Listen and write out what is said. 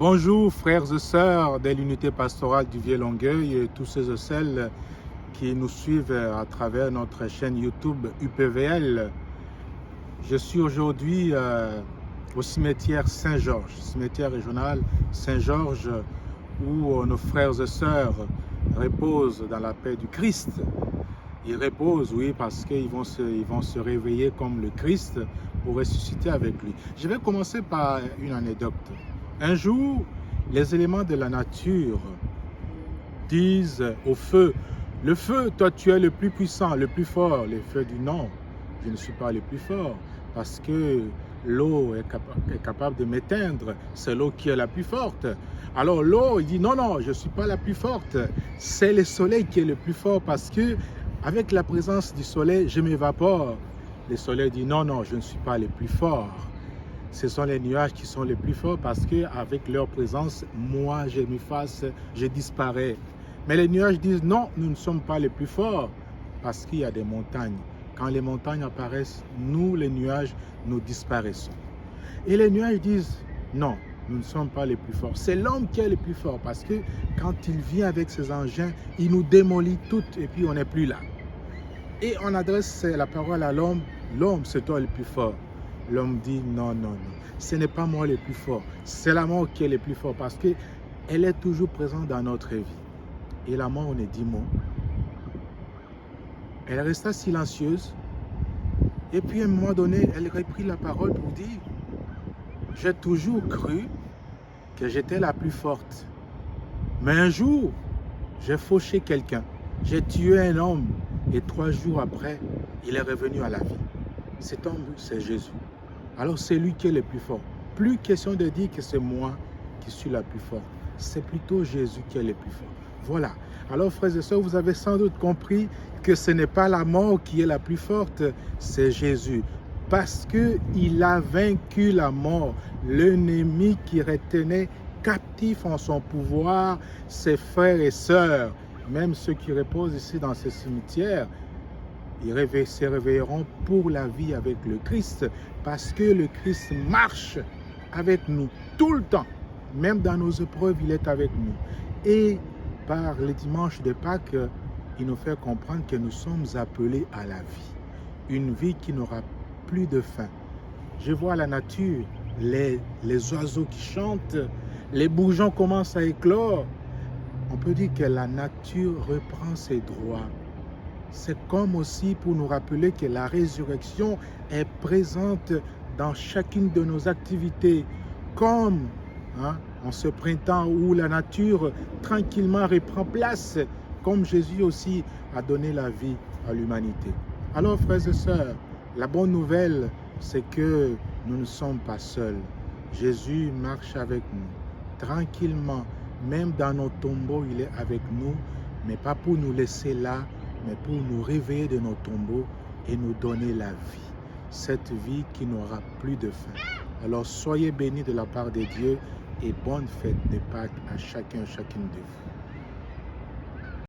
Bonjour frères et sœurs de l'unité pastorale du Vieux-Longueuil et tous ceux et celles qui nous suivent à travers notre chaîne YouTube UPVL. Je suis aujourd'hui au cimetière Saint-Georges, cimetière régional Saint-Georges, où nos frères et sœurs reposent dans la paix du Christ. Ils reposent, oui, parce qu'ils vont se réveiller comme le Christ pour ressusciter avec lui. Je vais commencer par une anecdote. Un jour, les éléments de la nature disent au feu, le feu, toi tu es le plus puissant, le plus fort. Le feu dit non, je ne suis pas le plus fort parce que l'eau est capable de m'éteindre, c'est l'eau qui est la plus forte. Alors l'eau, il dit non, non, je ne suis pas la plus forte, c'est le soleil qui est le plus fort parce que avec la présence du soleil, je m'évapore. Le soleil dit non, non, je ne suis pas le plus fort. Ce sont les nuages qui sont les plus forts parce qu'avec leur présence, moi, je m'efface, je disparais. Mais les nuages disent non, nous ne sommes pas les plus forts parce qu'il y a des montagnes. Quand les montagnes apparaissent, nous, les nuages, nous disparaissons. Et les nuages disent non, nous ne sommes pas les plus forts. C'est l'homme qui est le plus fort parce que quand il vient avec ses engins, il nous démolit toutes et puis on n'est plus là. Et on adresse la parole à l'homme, l'homme c'est toi le plus fort. L'homme dit non, non, non, ce n'est pas moi le plus fort, c'est la mort qui est le plus fort parce qu'elle est toujours présente dans notre vie. Et la mort, on est 10 mots. Elle resta silencieuse et puis à un moment donné, elle reprit la parole pour dire j'ai toujours cru que j'étais la plus forte. Mais un jour, j'ai fauché quelqu'un, j'ai tué un homme et 3 jours après, il est revenu à la vie. Cet homme, c'est Jésus. Alors c'est lui qui est le plus fort. Plus question de dire que c'est moi qui suis la plus forte. C'est plutôt Jésus qui est le plus fort. Voilà. Alors frères et sœurs, vous avez sans doute compris que ce n'est pas la mort qui est la plus forte, c'est Jésus. Parce qu'il a vaincu la mort, l'ennemi qui retenait captif en son pouvoir ses frères et sœurs, même ceux qui reposent ici dans ce cimetière. Ils se réveilleront pour la vie avec le Christ parce que le Christ marche avec nous tout le temps. Même dans nos épreuves, il est avec nous. Et par les dimanches de Pâques, il nous fait comprendre que nous sommes appelés à la vie. Une vie qui n'aura plus de fin. Je vois la nature, les oiseaux qui chantent, les bourgeons commencent à éclore. On peut dire que la nature reprend ses droits. C'est comme aussi pour nous rappeler que la résurrection est présente dans chacune de nos activités. Comme en ce printemps où la nature tranquillement reprend place, comme Jésus aussi a donné la vie à l'humanité. Alors frères et sœurs, la bonne nouvelle, c'est que nous ne sommes pas seuls. Jésus marche avec nous, tranquillement. Même dans nos tombeaux, il est avec nous, mais pas pour nous laisser là, mais pour nous réveiller de nos tombeaux et nous donner la vie. Cette vie qui n'aura plus de fin. Alors soyez bénis de la part de Dieu et bonne fête de Pâques à chacun et chacune de vous.